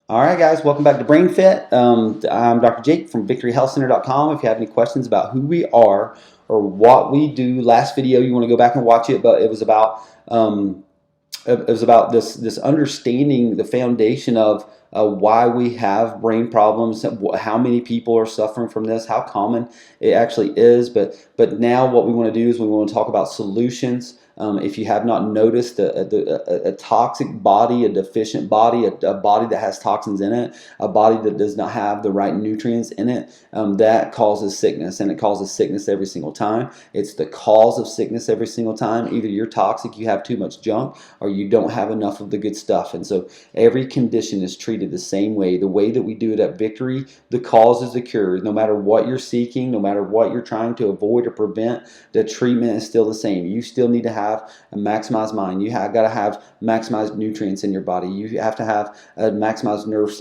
All right, guys, welcome back to Brain Fit. I'm Dr. Jake from victoryhealthcenter.com. If you have any questions about who we are or what we do, last video you want to go back and watch it, but it was about this understanding the foundation of why we have brain problems, how many people are suffering from this, how common it actually is. But now what we want to do is we want to talk about solutions. If you have not noticed a toxic body, a deficient body, a body that has toxins in it, a body that does not have the right nutrients in it, that causes sickness, and it causes sickness every single time. It's the cause of sickness every single time. Either you're toxic, you have too much junk, or you don't have enough of the good stuff. And so every condition is treated the same way. The way that we do it at Victory, the cause is the cure. No matter what you're seeking, no matter what you're trying to avoid or prevent, the treatment is still the same. You still need to have a maximized mind. You have got to have maximized nutrients in your body. You have to have a maximized nerve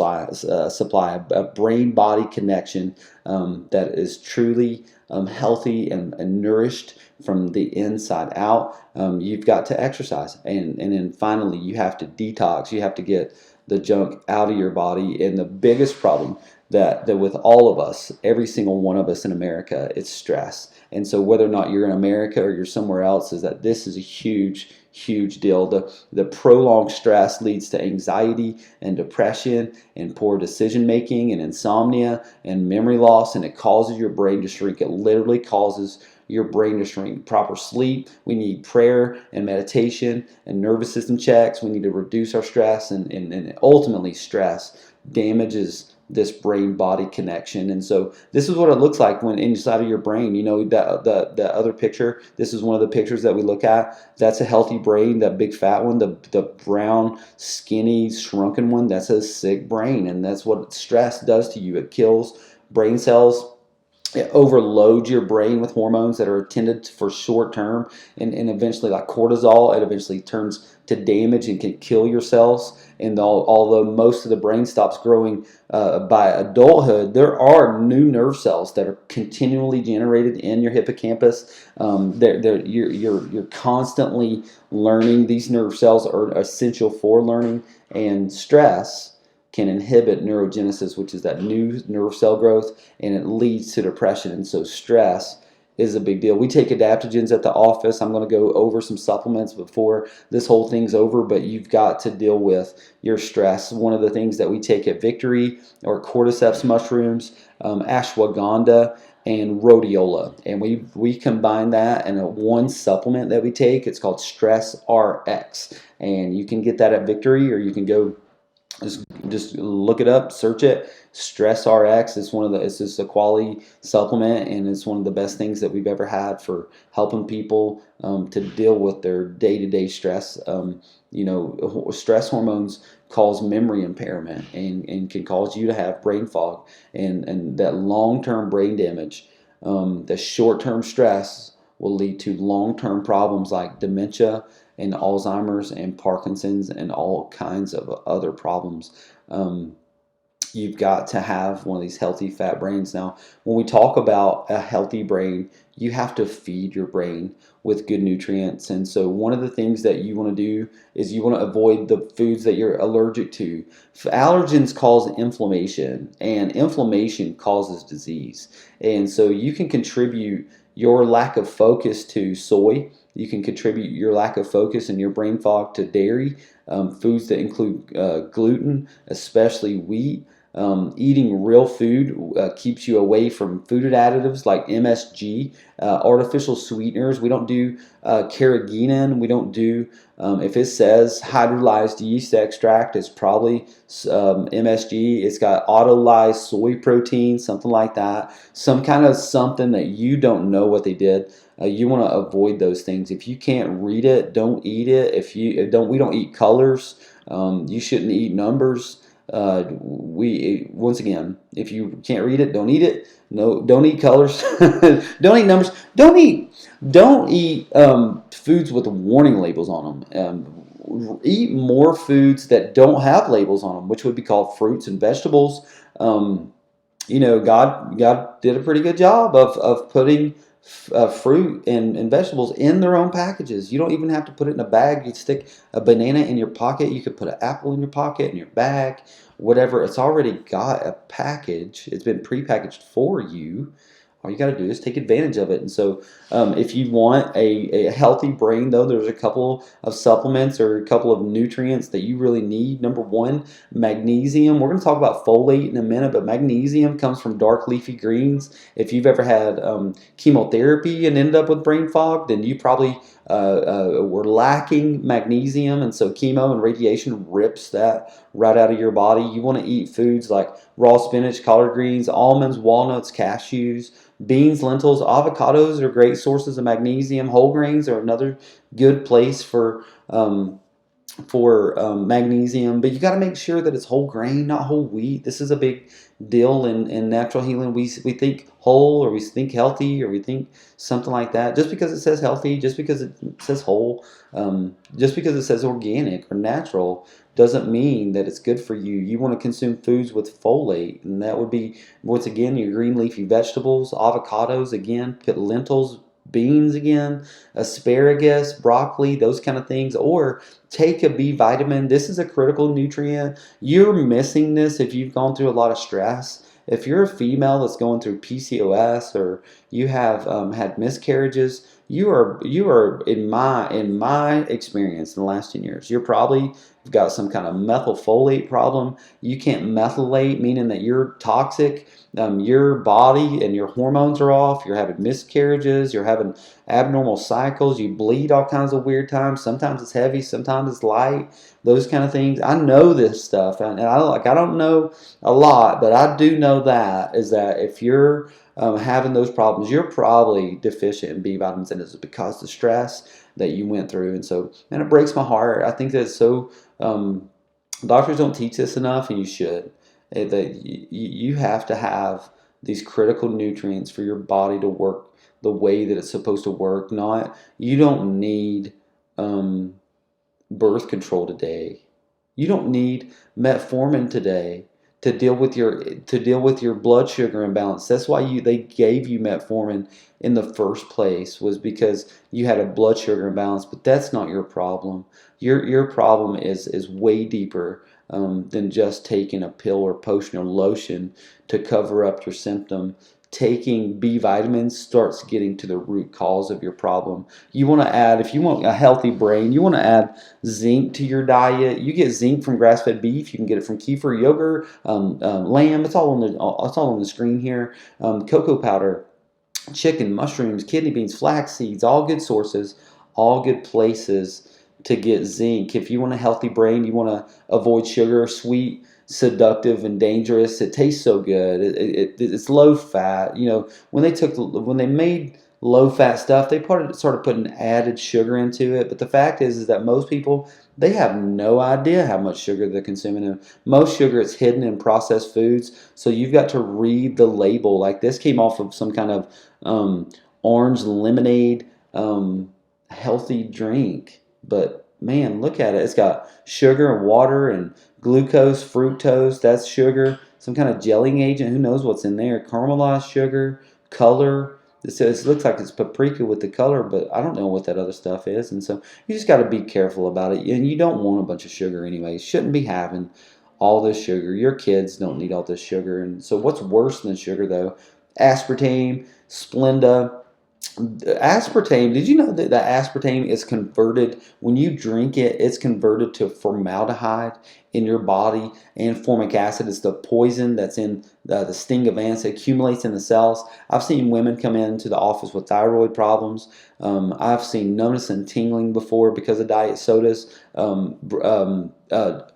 supply, a brain-body connection that is truly healthy and nourished from the inside out. You've got to exercise, and then finally you have to detox. You have to get the junk out of your body. And the biggest problem that with all of us, every single one of us in America, it's stress. And so whether or not you're in America or you're somewhere else, is that this is a huge deal. The prolonged stress leads to anxiety and depression and poor decision making and insomnia and memory loss, and it causes your brain to shrink. It literally causes your brain to shrink. Proper sleep. We need prayer and meditation and nervous system checks. We need to reduce our stress, and ultimately stress damages this brain body connection. And so this is what it looks like when inside of your brain. You know, the other picture, this is one of the pictures that we look at. That's a healthy brain. That big fat one, the brown skinny shrunken one, that's a sick brain. And that's what stress does to you. It kills brain cells. It overloads your brain with hormones that are intended for short term, and eventually, like cortisol, it eventually turns to damage and can kill your cells. And although most of the brain stops growing by adulthood, there are new nerve cells that are continually generated in your hippocampus. You're constantly learning. These nerve cells are essential for learning, and stress can inhibit neurogenesis, which is that new nerve cell growth, and it leads to depression. And so stress is a big deal. We take adaptogens at the office. I'm going to go over some supplements before this whole thing's over, but you've got to deal with your stress. One of the things that we take at Victory are cordyceps mushrooms, ashwagandha, and rhodiola, and we combine that in one supplement that we take. It's called Stress RX, and you can get that at Victory, or you can go just look it up, search it. Stress RX is it's just a quality supplement, and it's one of the best things that we've ever had for helping people to deal with their day-to-day stress. Stress hormones cause memory impairment and can cause you to have brain fog, and that long-term brain damage. The short-term stress will lead to long-term problems like dementia and Alzheimer's and Parkinson's and all kinds of other problems. You've got to have one of these healthy fat brains. Now, when we talk about a healthy brain, you have to feed your brain with good nutrients. And so one of the things that you want to do is you want to avoid the foods that you're allergic to. Allergens cause inflammation, and inflammation causes disease. And so you can contribute your lack of focus to soy. You can contribute your lack of focus and your brain fog to dairy, foods that include gluten, especially wheat. Eating real food keeps you away from food additives like MSG, artificial sweeteners. We don't do carrageenan. We don't do, if it says hydrolyzed yeast extract, it's probably MSG. It's got autolyzed soy protein, something like that. Some kind of something that you don't know what they did. You want to avoid those things. If you can't read it, don't eat it. We don't eat colors. You shouldn't eat numbers. Once again, if you can't read it, don't eat it. No, don't eat colors. Don't eat numbers. Don't eat foods with warning labels on them. Eat more foods that don't have labels on them, which would be called fruits and vegetables. God did a pretty good job of putting fruit and vegetables in their own packages. You don't even have to put it in a bag. You stick a banana in your pocket. You could put an apple in your pocket, in your bag, whatever. It's already got a package. It's been prepackaged for you. All you got to do is take advantage of it. And so, if you want a healthy brain, though, there's a couple of supplements or a couple of nutrients that you really need. Number one, magnesium. We're going to talk about folate in a minute, but magnesium comes from dark leafy greens. If you've ever had chemotherapy and ended up with brain fog, then you probably were lacking magnesium, and so chemo and radiation rips that right out of your body. You want to eat foods like raw spinach, collard greens, almonds, walnuts, cashews, beans, lentils, avocados are great sources of magnesium. Whole grains are another good place for magnesium, but you got to make sure that it's whole grain, not whole wheat. This is a big deal in natural healing. We think whole, or we think healthy, or we think something like that. Just because it says healthy, just because it says whole, just because it says organic or natural, doesn't mean that it's good for you. You want to consume foods with folate, and that would be, once again, your green leafy vegetables, avocados, again, put lentils, beans again, asparagus, broccoli, those kind of things, or take a B vitamin. This is a critical nutrient. You're missing this if you've gone through a lot of stress. If you're a female that's going through PCOS, or you have had miscarriages, you are in my experience in the last 10 years, you're probably got some kind of methylfolate problem. You can't methylate, meaning that you're toxic. Your body and your hormones are off. You're having miscarriages. You're having abnormal cycles. You bleed all kinds of weird times. Sometimes it's heavy. Sometimes it's light. Those kind of things. I know this stuff, and I don't know a lot, but I do know that if you're having those problems, you're probably deficient in B vitamins, and it's because of the stress that you went through. And so, and it breaks my heart. I think that it's so. Doctors don't teach this enough, and you should. That you have to have these critical nutrients for your body to work the way that it's supposed to work. Not, you don't need birth control today. You don't need metformin today to deal with your blood sugar imbalance. That's why they gave you metformin in the first place, was because you had a blood sugar imbalance. But that's not your problem. Your problem is way deeper than just taking a pill or potion or lotion to cover up your symptom. Taking B vitamins starts getting to the root cause of your problem. You want to add, if you want a healthy brain, you want to add zinc to your diet. You get zinc from grass-fed beef. You can get it from kefir, yogurt, lamb. It's all on the screen here. Cocoa powder, chicken, mushrooms, kidney beans, flax seeds, all good sources, all good places to get zinc. If you want a healthy brain, you want to avoid sugar, sweet, seductive, and dangerous. It tastes so good. It's low fat. You know, when they made low fat stuff, they started putting added sugar into it. But the fact is that most people, they have no idea how much sugar they're consuming. And most sugar is hidden in processed foods. So you've got to read the label. Like this came off of some kind of orange lemonade healthy drink. But man, look at it. It's got sugar and water and glucose, fructose, that's sugar, some kind of gelling agent, who knows what's in there, caramelized sugar, color. It looks like it's paprika with the color, but I don't know what that other stuff is. And so you just got to be careful about it. And you don't want a bunch of sugar anyway. You shouldn't be having all this sugar. Your kids don't need all this sugar. And so what's worse than sugar, though? Aspartame, Splenda. Aspartame, did you know that the aspartame is converted, when you drink it, it's converted to formaldehyde in your body, and formic acid is the poison that's in the sting of ants. It accumulates in the cells. I've seen women come into the office with thyroid problems. I've seen numbness and tingling before because of diet sodas. The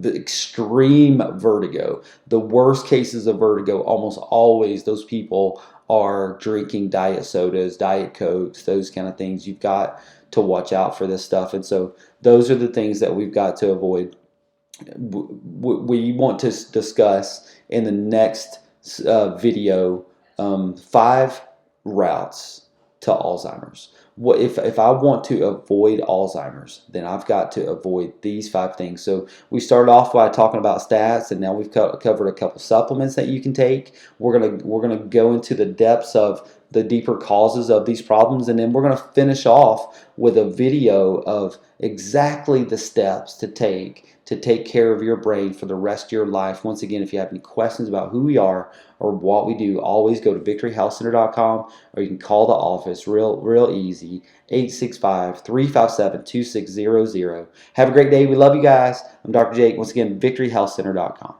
extreme vertigo, the worst cases of vertigo, almost always those people are drinking diet sodas, diet cokes, those kind of things. You've got to watch out for this stuff. And so those are the things that we've got to avoid. We want to discuss in the next video 5 routes to Alzheimer's. What if I want to avoid Alzheimer's, then I've got to avoid these 5 things. So we started off by talking about stats, and now we've covered a couple supplements that you can take. We're gonna go into the depths of the deeper causes of these problems, and then we're going to finish off with a video of exactly the steps to take care of your brain for the rest of your life. Once again, if you have any questions about who we are or what we do, always go to victoryhealthcenter.com, or you can call the office real easy, 865-357-2600. Have a great day. We love you guys. I'm Dr. Jake. Once again, victoryhealthcenter.com.